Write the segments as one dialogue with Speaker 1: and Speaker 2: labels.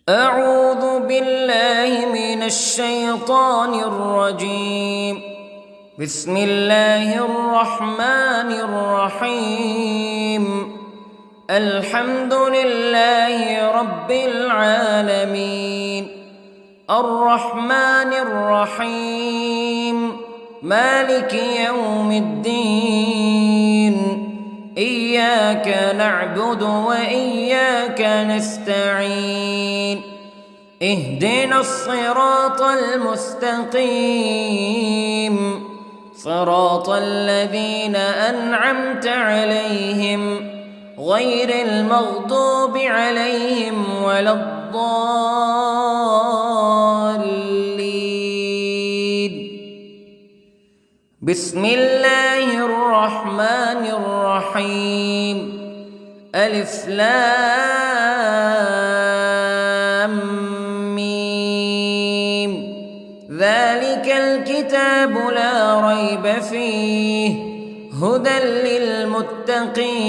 Speaker 1: أعوذ بالله من الشيطان الرجيم. بسم الله الرحمن الرحيم. الحمد لله رب العالمين، الرحمن الرحيم، مالك يوم الدين. إياك نعبد وإياك نستعين. اهدنا الصراط المستقيم، صراط الذين أنعمت عليهم غير المغضوب عليهم ولا الضالين. بسم الله الرحمن الرحيم. ألف لام ميم. ذلك الكتاب لا ريب فيه هدى للمتقين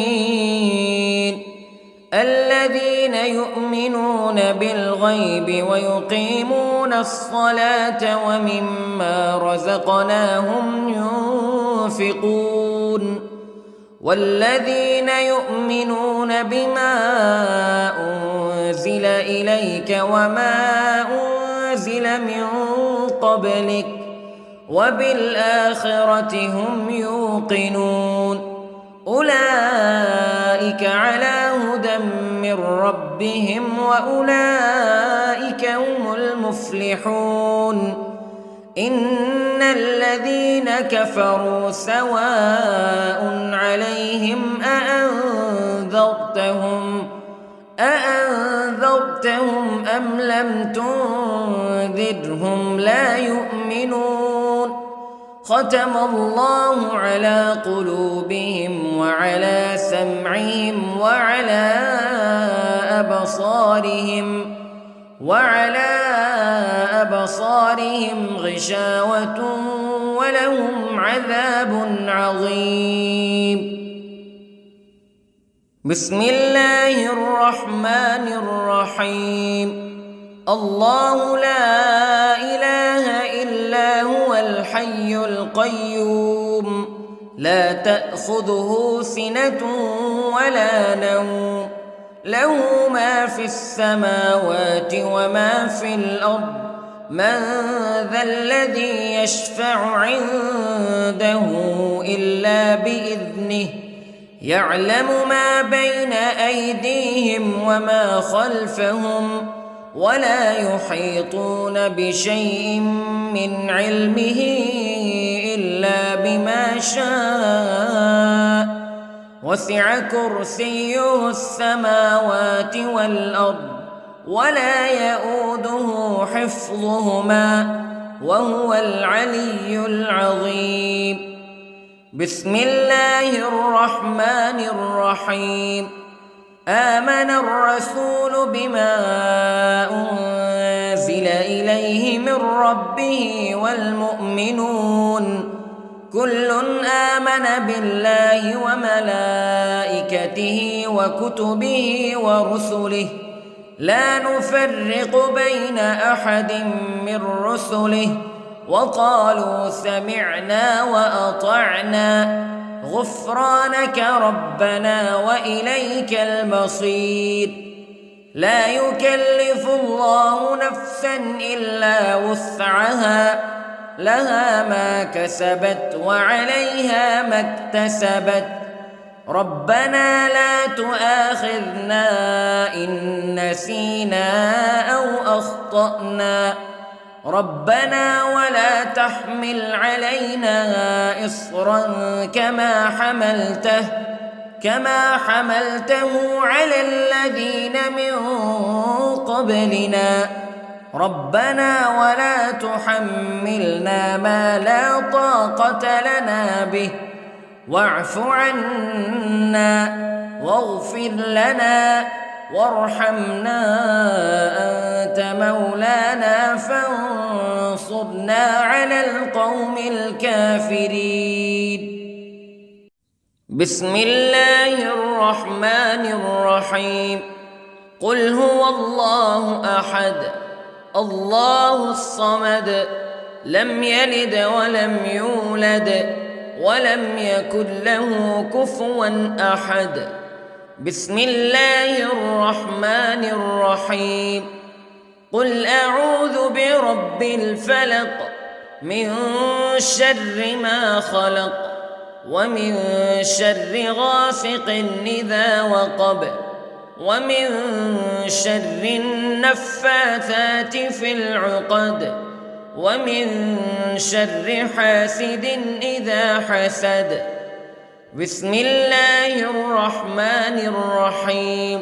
Speaker 1: الذين يؤمنون بالغيب ويقيمون الصلاة ومما رزقناهم ينفقون والذين يؤمنون بما أنزل إليك وما أنزل من قبلك وبالآخرة هم يوقنون. أولئك على هدى من ربهم وأولئك هم المفلحون. إن الذين كفروا سواء عليهم أأنذرتهم أم لم تنذرهم لا يؤمنون. ختم الله على قلوبهم وعلى سمعهم وعلى أبصارهم غشاوة ولهم عذاب عظيم. بسم الله الرحمن الرحيم. الله لا إله إلا هو الحي القيوم لا تأخذه سنة ولا نوم له ما في السماوات وما في الأرض. من ذا الذي يشفع عنده إلا بإذنه يعلم ما بين أيديهم وما خلفهم ولا يحيطون بشيء من علمه إلا بما شاء. وسع كرسيه السماوات والأرض ولا يؤوده حفظهما وهو العلي العظيم. بسم الله الرحمن الرحيم. آمن الرسول بما أنزل إليه من ربه والمؤمنون كل آمن بالله وملائكته وكتبه ورسله لا نفرق بين أحد من رسله وقالوا سمعنا وأطعنا غفرانك ربنا وإليك المصير. لا يكلف الله نفسا إلا وسعها لها ما كسبت وعليها ما اكتسبت. ربنا لا تؤاخذنا إن نسينا أو أخطأنا ربنا ولا تحمل علينا إصرا كما حملته على الذين من قبلنا ربنا ولا تحملنا ما لا طاقة لنا به واعف عنا واغفر لنا وارحمنا أنت مولانا فانصرنا على القوم الكافرين. بسم الله الرحمن الرحيم. قل هو الله أحد الله الصمد لم يلد ولم يولد ولم يكن له كفوا أحد. بسم الله الرحمن الرحيم. قل أعوذ برب الفلق من شر ما خلق ومن شر غاسق إذا وقب ومن شر النفاثات في العقد ومن شر حاسد إذا حسد. بسم الله الرحمن الرحيم.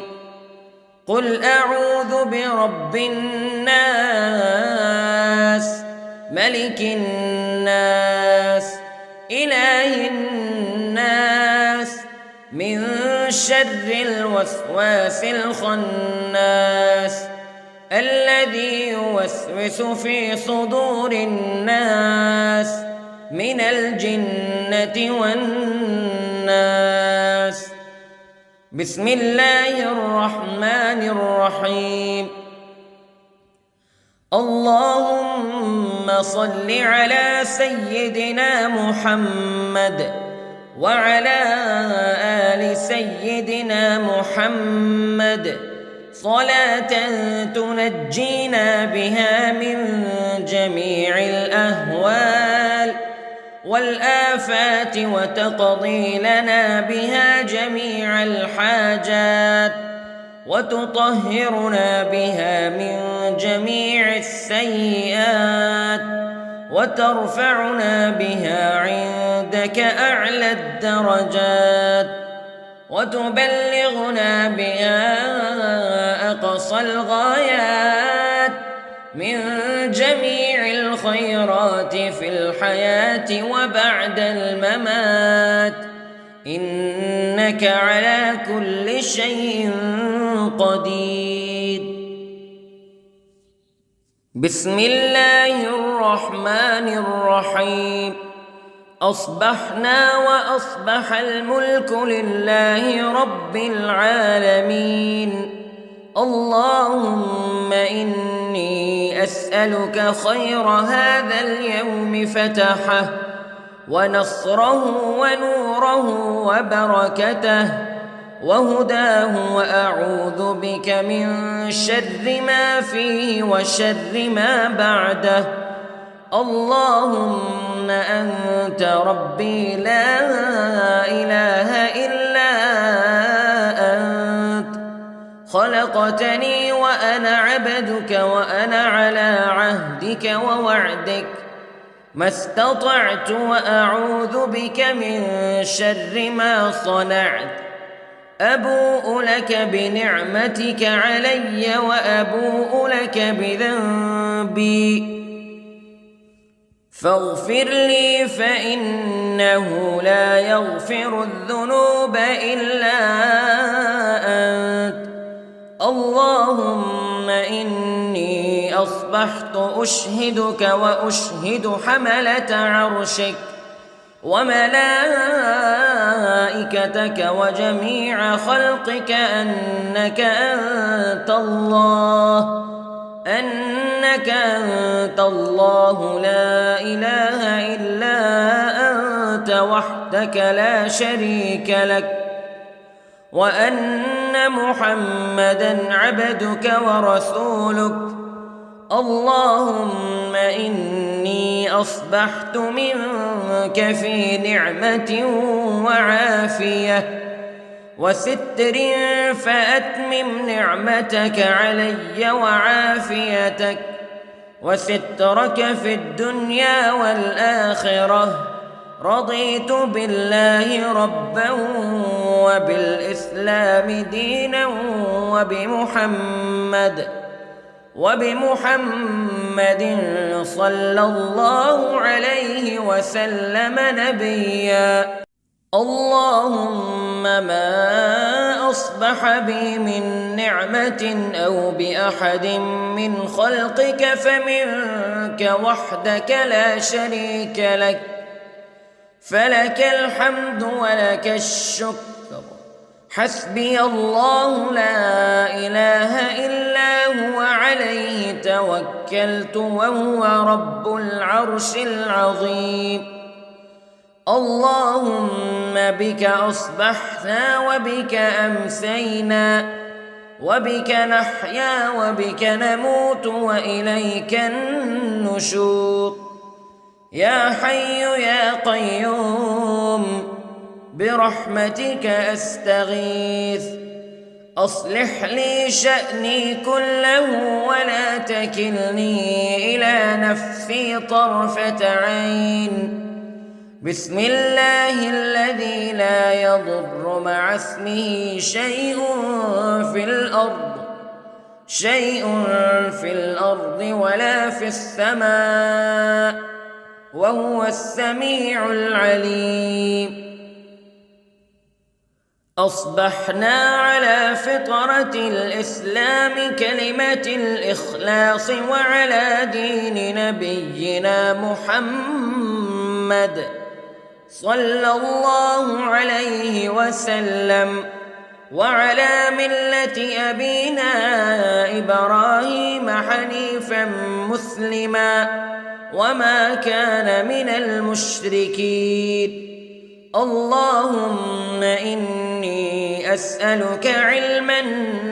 Speaker 1: قل أعوذ برب الناس ملك الناس إله الناس من شر الوسواس الخناس الذي يوسوس في صدور الناس من الجنة والناس. بسم الله الرحمن الرحيم. اللهم صل على سيدنا محمد وعلى آل سيدنا محمد صلاة تنجينا بها من جميع الأهوال والآفات وتقضي لنا بها جميع الحاجات وتطهرنا بها من جميع السيئات وترفعنا بها عندك أعلى الدرجات وتبلغنا بها أقصى الغايات من جميع الخيرات في الحياة وبعد الممات إنك على كل شيء قدير. بسم الله الرحمن الرحيم. أصبحنا وأصبح الملك لله رب العالمين. اللهم إني أسألك خير هذا اليوم فتحه ونصره ونوره وبركته وهداه وأعوذ بك من شر ما فيه وشر ما بعده. اللهم أنت ربي لا إله إلا أنت خلقتني وأنا عبدك وأنا على عهدك ووعدك ما استطعت وأعوذ بك من شر ما صنعت. أبوء لك بنعمتك علي وأبوء لك بذنبي فاغفر لي فإنه لا يغفر الذنوب إلا أنت. اللهم إني أصبحت أشهدك وأشهد حملة عرشك وملائكتك وجميع خلقك أنك أنت الله لا إله إلا أنت وحدك لا شريك لك وأن محمدًا عبدك ورسولك. اللهم إني أصبحت منك في نعمة وعافية وستر فأتمم نعمتك علي وعافيتك وسترك في الدنيا والآخرة. رضيت بالله ربا وبالإسلام دينا وبمحمد صلى الله عليه وسلم نبيا. اللهم ما أصبح بي من نعمة أو بأحد من خلقك فمنك وحدك لا شريك لك فلك الحمد ولك الشكر حسبي الله لا إله إلا هو عليه توكلت وهو رب العرش العظيم. اللهم بك أصبحنا وبك أمسينا وبك نحيا وبك نموت وإليك النشور. يا حي يا قيوم برحمتك أستغيث، أصلح لي شأني كله ولا تكلني إلى نفسي طرفة عين. بسم الله الذي لا يضر مع اسمه شيء في الأرض ولا في السماء وهو السميع العليم. أصبحنا على فطرة الإسلام كلمة الإخلاص وعلى دين نبينا محمد صلى الله عليه وسلم وعلى ملة أبينا إبراهيم حنيفا مسلما وما كان من المشركين. اللهم إني أسألك علما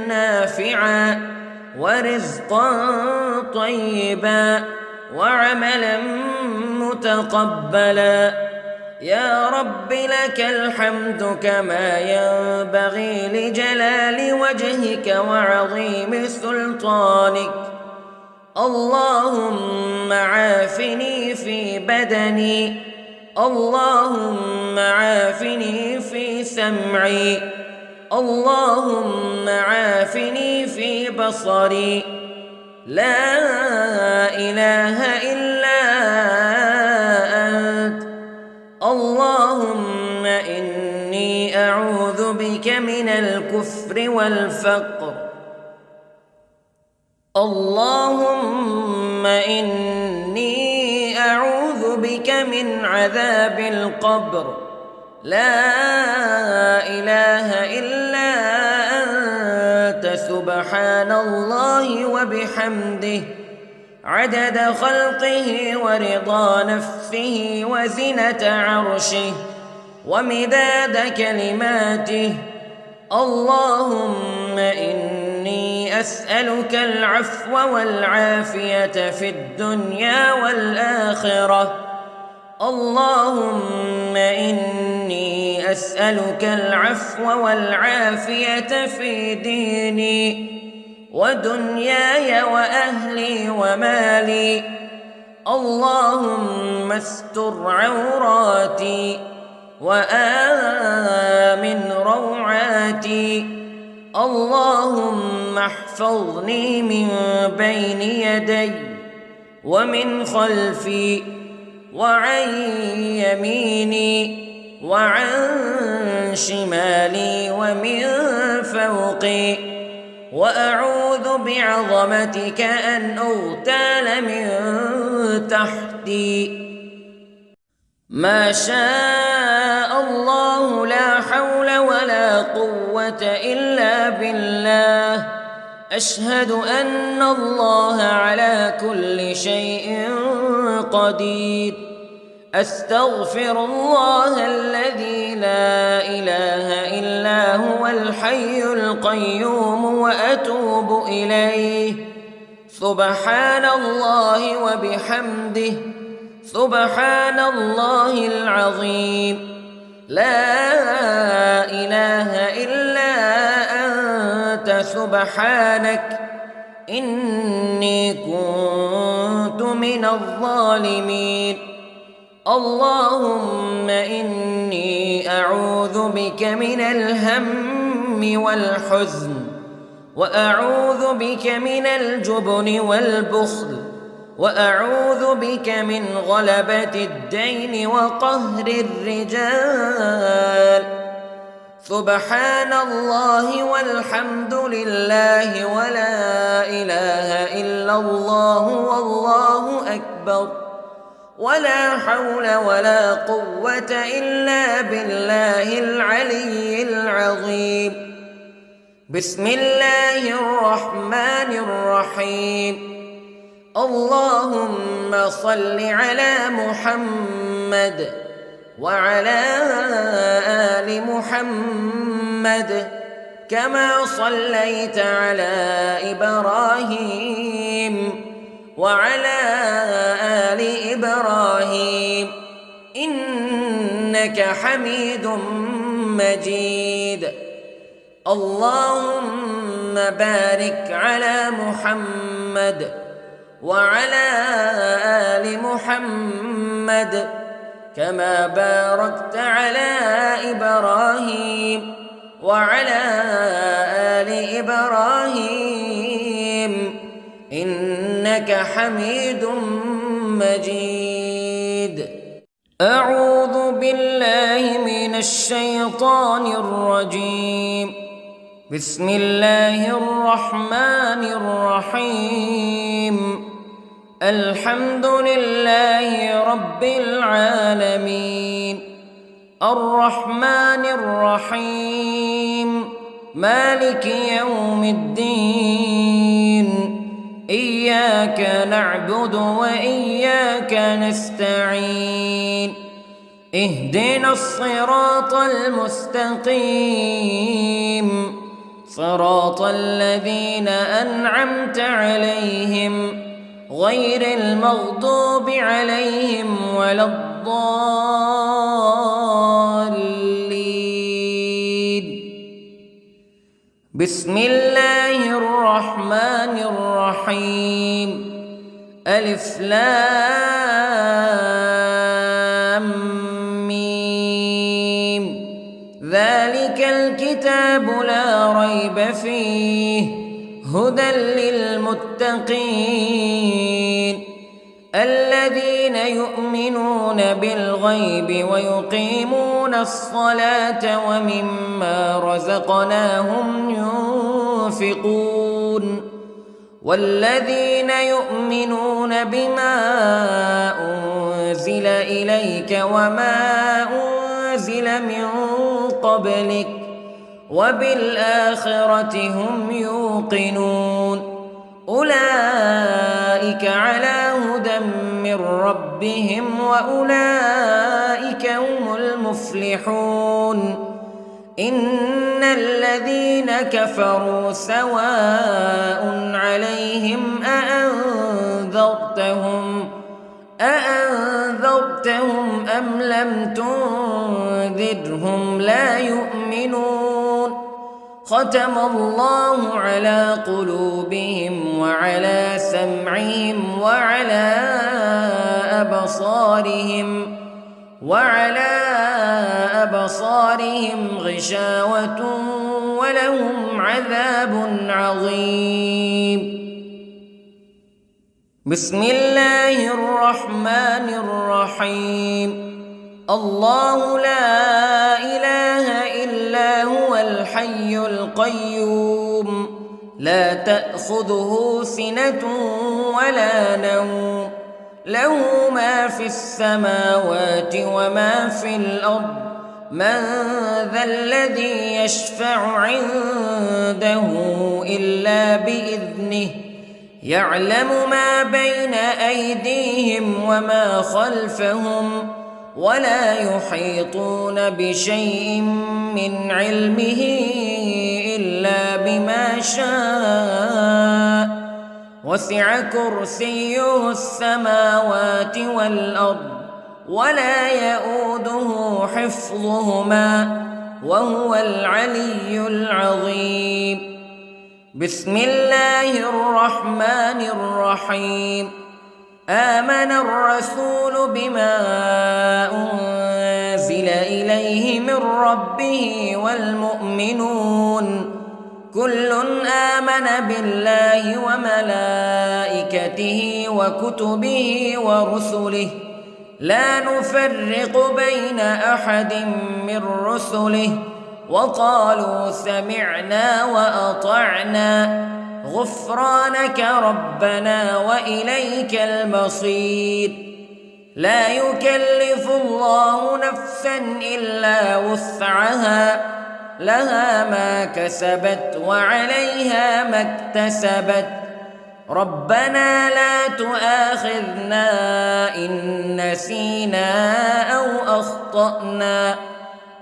Speaker 1: نافعا ورزقا طيبا وعملا متقبلا. يا رب لك الحمد كما ينبغي لجلال وجهك وعظيم سلطانك. اللهم عافني في بدني، اللهم عافني في سمعي، اللهم عافني في بصري. لا إله إلا أنت. اللهم إني أعوذ بك من الكفر والفقر. اللهم إني أعوذ بك من عذاب القبر. لا إله إلا أنت سبحان الله وبحمده عدد خلقه ورضا نفسه وزنة عرشه ومداد كلماته. اللهم إني أسألك العفو والعافية في الدنيا والآخرة. اللهم إني أسألك العفو والعافية في ديني ودنياي وأهلي ومالي. اللهم استر عوراتي وآمن روعاتي. اللهم احفظني من بين يدي ومن خلفي وعن يميني وعن شمالي ومن فوقي، وأعوذ بعظمتك أن أغتال من تحتي. ما شاء الله لا حول ولا قوة إلا بالله. أشهد أن الله على كل شيء قدير. أستغفر الله الذي لا إله إلا هو الحي القيوم وأتوب إليه. سبحان الله وبحمده سبحان الله العظيم. لا إله إلا أنت سبحانك إني كنت من الظالمين. اللهم إني أعوذ بك من الهم والحزن، وأعوذ بك من الجبن والبخل، وأعوذ بك من غلبة الدين وقهر الرجال. سبحان الله والحمد لله ولا إله إلا الله والله أكبر. ولا حول ولا قوة إلا بالله العلي العظيم. بسم الله الرحمن الرحيم. اللهم صل على محمد وعلى آل محمد كما صليت على إبراهيم وعلى آل إبراهيم إنك حميد مجيد. اللهم بارك على محمد وعلى آل محمد كما باركت على إبراهيم وعلى آل إبراهيم إنك حميد مجيد. أعوذ بالله من الشيطان الرجيم. بسم الله الرحمن الرحيم. الحمد لله رب العالمين الرحمن الرحيم مالك يوم الدين إياك نعبد وإياك نستعين اهدنا الصراط المستقيم صراط الذين أنعمت عليهم غير المغضوب عليهم ولا الضالين. بسم الله الرحمن الرحيم. ألف لام ميم. ذلك الكتاب لا ريب فيه هدى للمتقين الذين يؤمنون بالغيب ويقيمون الصلاة ومما رزقناهم ينفقون والذين يؤمنون بما أنزل إليك وما أنزل من قبلك وبالآخرة هم يوقنون أولئك على هدى من ربهم وأولئك هم المفلحون. إن الذين كفروا سواء عليهم أأنذرتهم أم لم تنذرهم لا يؤمنون. ختم الله على قلوبهم وعلى سمعهم وعلى أبصارهم غشاوة ولهم عذاب عظيم. بسم الله الرحمن الرحيم. الله لا إله إلا هو الحي القيوم لا تأخذه سنة ولا نوم له ما في السماوات وما في الأرض من ذا الذي يشفع عنده إلا بإذنه يعلم ما بين أيديهم وما خلفهم ولا يحيطون بشيء من علمه إلا بما شاء وسع كرسيه السماوات والأرض ولا يؤوده حفظهما وهو العلي العظيم. بسم الله الرحمن الرحيم. آمن الرسول بما أنزل إليه من ربه والمؤمنون كل آمن بالله وملائكته وكتبه ورسله لا نفرق بين أحد من رسله وقالوا سمعنا وأطعنا غفرانك ربنا وإليك المصير. لا يكلف الله نفسا إلا وسعها لها ما كسبت وعليها ما اكتسبت ربنا لا تؤاخذنا إن نسينا أو أخطأنا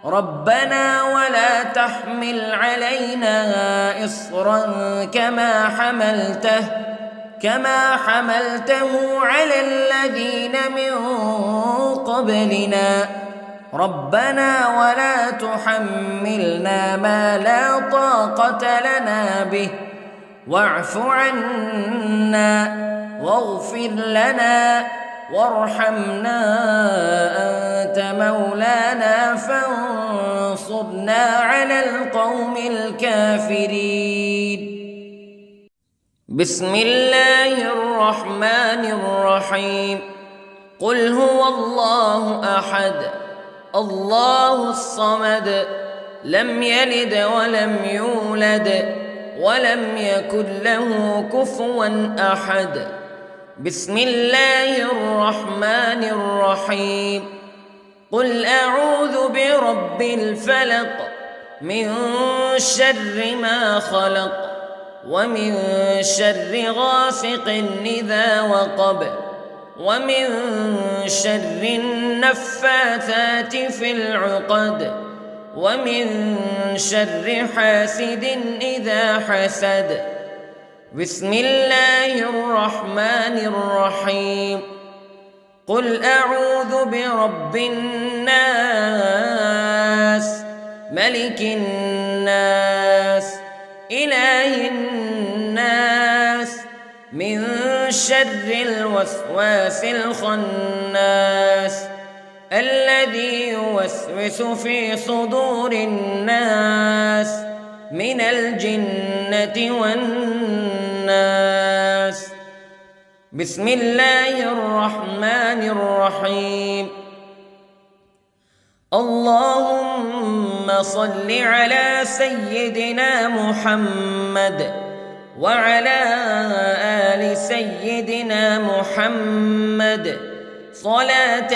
Speaker 1: ربنا ولا تحمل علينا إصرا كما حملته على الذين من قبلنا ربنا ولا تحملنا ما لا طاقة لنا به واعف عنا واغفر لنا وارحمنا أنت مولانا فانصرنا على القوم الكافرين. بسم الله الرحمن الرحيم. قل هو الله أحد الله الصمد لم يلد ولم يولد ولم يكن له كفوا أحد. بسم الله الرحمن الرحيم. قل أعوذ برب الفلق من شر ما خلق ومن شر غاسق إذا وقب ومن شر النفاثات في العقد ومن شر حاسد إذا حسد. بسم الله الرحمن الرحيم. قل أعوذ برب الناس ملك الناس إله الناس من شر الوسواس الخناس الذي يوسوس في صدور الناس من الجنة والناس. بسم الله الرحمن الرحيم. اللهم صل على سيدنا محمد وعلى آل سيدنا محمد صلاة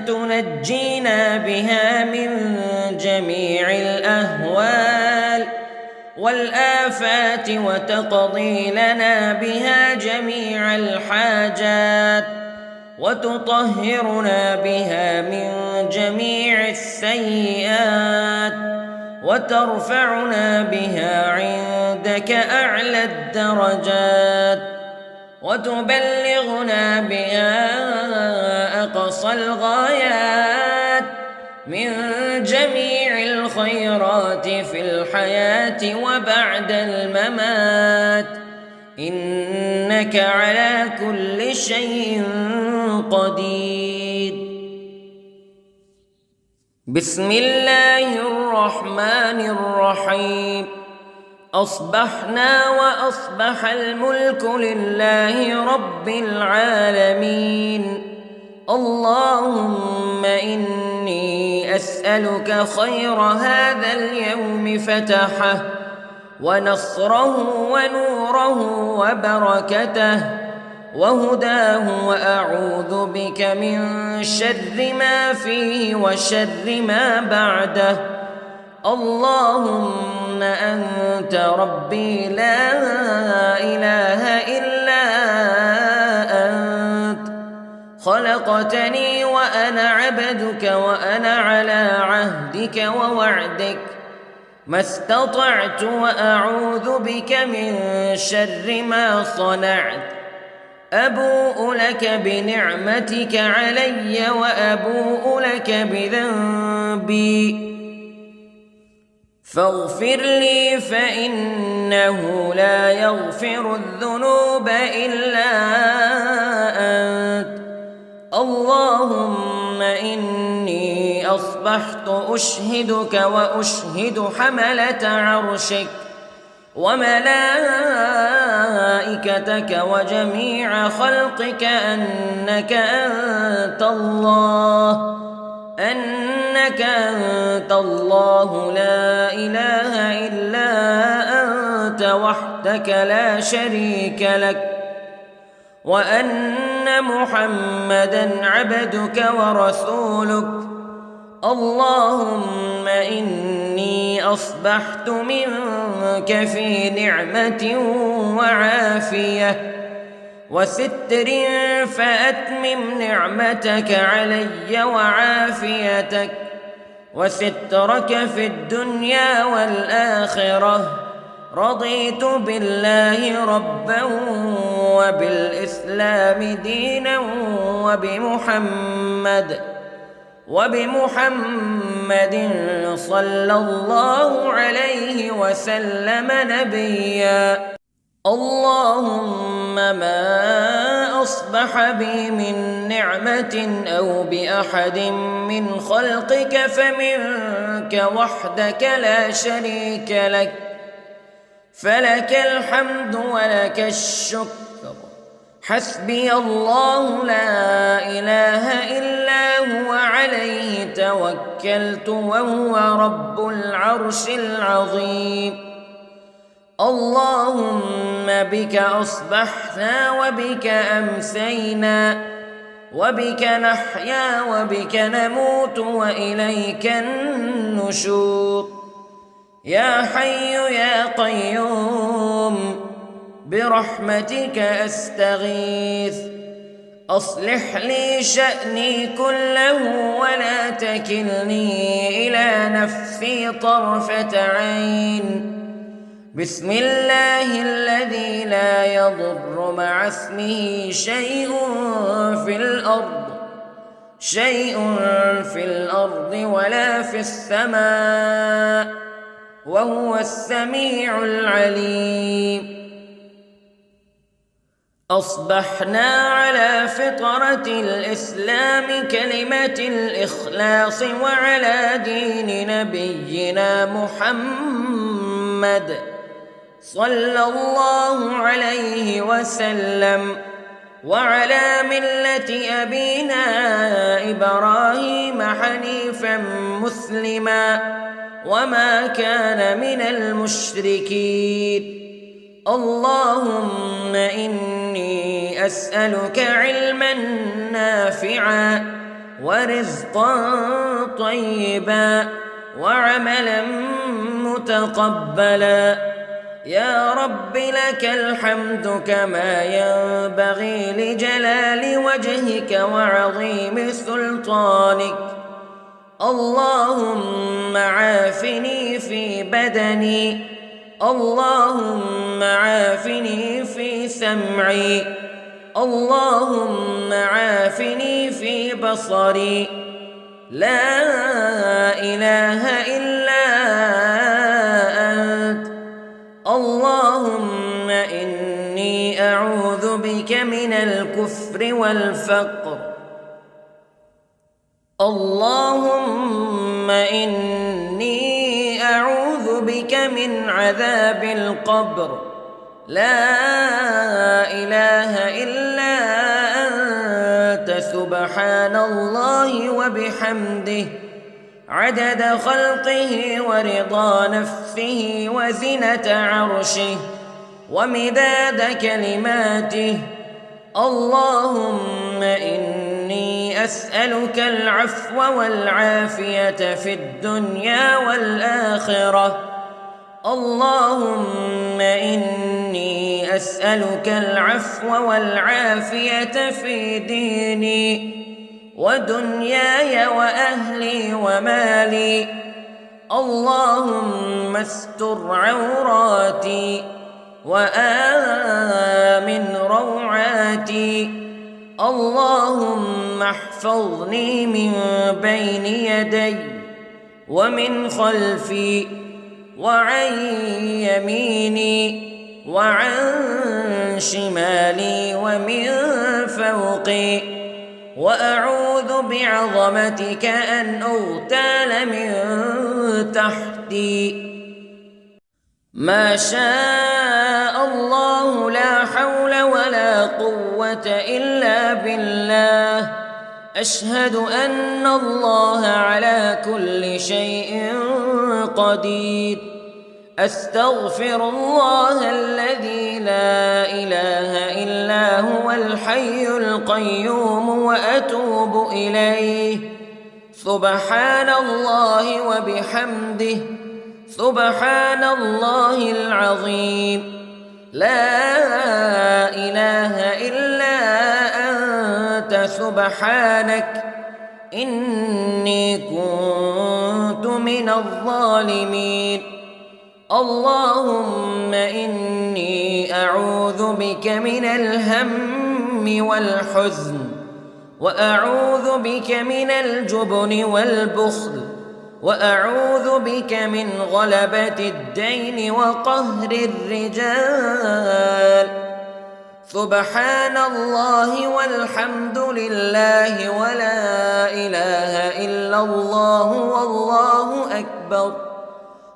Speaker 1: تنجينا بها من جميع الأهوال والآفات وتقضي لنا بها جميع الحاجات وتطهرنا بها من جميع السيئات وترفعنا بها عندك أعلى الدرجات وتبلغنا بها أقصى الغايات من جميع الخيرات في الحياة وبعد الممات إنك على كل شيء قدير. بسم الله الرحمن الرحيم. أصبحنا وأصبح الملك لله رب العالمين. اللهم إني أسألك خير هذا اليوم فتحه ونصره ونوره وبركته وهداه وأعوذ بك من شر ما فيه وشر ما بعده. اللهم أنت ربي لا إله إلا أنت خلقتني وأنا عبدك وأنا على عهدك ووعدك ما استطعت وأعوذ بك من شر ما صنعت. أبوء لك بنعمتك علي وأبوء لك بذنبي فاغفر لي فإنه لا يغفر الذنوب إلا أنت. اللهم إني أصبحت أشهدك وأشهد حملة عرشك وملائكتك وجميع خلقك أنك أنت الله لا إله إلا أنت وحدك لا شريك لك وأن محمدًا عبدك ورسولك. اللهم إني أصبحت منك في نعمة وعافية وستر، فأتمم نعمتك علي وعافيتك وسترك في الدنيا والآخرة. رضيت بالله ربا وبالإسلام دينا وبمحمد صلى الله عليه وسلم نبيا. اللهم ما أصبح بي من نعمة أو بأحد من خلقك فمنك وحدك لا شريك لك، فلك الحمد ولك الشكر. حسبي الله لا إله إلا هو عليه توكلت وهو رب العرش العظيم. اللهم بك أصبحنا وبك أمسينا وبك نحيا وبك نموت وإليك النشور. يا حي يا قيوم برحمتك أستغيث، أصلح لي شأني كله ولا تكلني إلى نفسي طرفة عين. بسم الله الذي لا يضر مع اسمه شيء في الأرض ولا في السماء، وهو السميع العليم. أصبحنا على فطرة الإسلام كلمة الإخلاص وعلى دين نبينا محمد صلى الله عليه وسلم، وعلى ملة أبينا إبراهيم حنيفا مسلما وما كان من المشركين. اللهم إني أسألك علما نافعا ورزقا طيبا وعملا متقبلا. يا رب لك الحمد كما ينبغي لجلال وجهك وعظيم سلطانك. اللهم عافني في بدني، اللهم عافني في سمعي، اللهم عافني في بصري. لا إله إلا أنت. اللهم إني أعوذ بك من الكفر والفقر. اللهم إني أعوذ بك من عذاب القبر. لا إله إلا أنت سبحان الله وبحمده عدد خلقه ورضا نفسه وزنة عرشه ومداد كلماته. اللهم إني أسألك العفو والعافية في الدنيا والآخرة. اللهم إني أسألك العفو والعافية في ديني ودنياي وأهلي ومالي. اللهم استر عوراتي وآمن روعاتي. اللهم احفظني من بين يدي ومن خلفي وعن يميني وعن شمالي ومن فوقي، وأعوذ بعظمتك أن أغتال من تحتي. ما شاء الله لا حول ولا قوة إلا بالله. أشهد أن الله على كل شيء قدير. أستغفر الله الذي لا إله إلا هو الحي القيوم وأتوب إليه. سبحان الله وبحمده، سبحان الله العظيم. لا إله إلا أنت سبحانك إني كنت من الظالمين. اللهم إني أعوذ بك من الهم والحزن، وأعوذ بك من الجبن والبخل، وأعوذ بك من غلبة الدين وقهر الرجال. سبحان الله والحمد لله ولا إله إلا الله والله أكبر،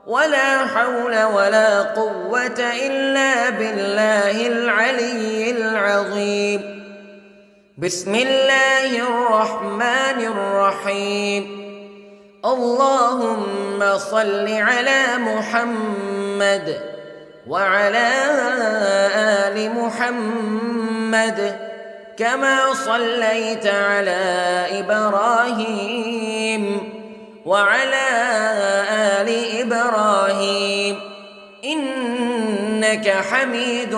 Speaker 1: ولا حول ولا قوة إلا بالله العلي العظيم. بسم الله الرحمن الرحيم. اللهم صل على محمد وعلى آل محمد كما صليت على إبراهيم وعلى آل إبراهيم إنك حميد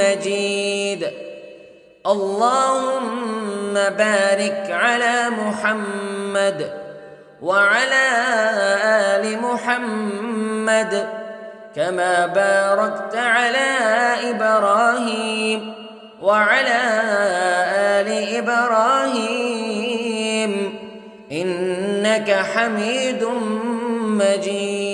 Speaker 1: مجيد. اللهم بارك على محمد وعلى آل محمد كما باركت على إبراهيم وعلى آل إبراهيم إنك حميد مجيد.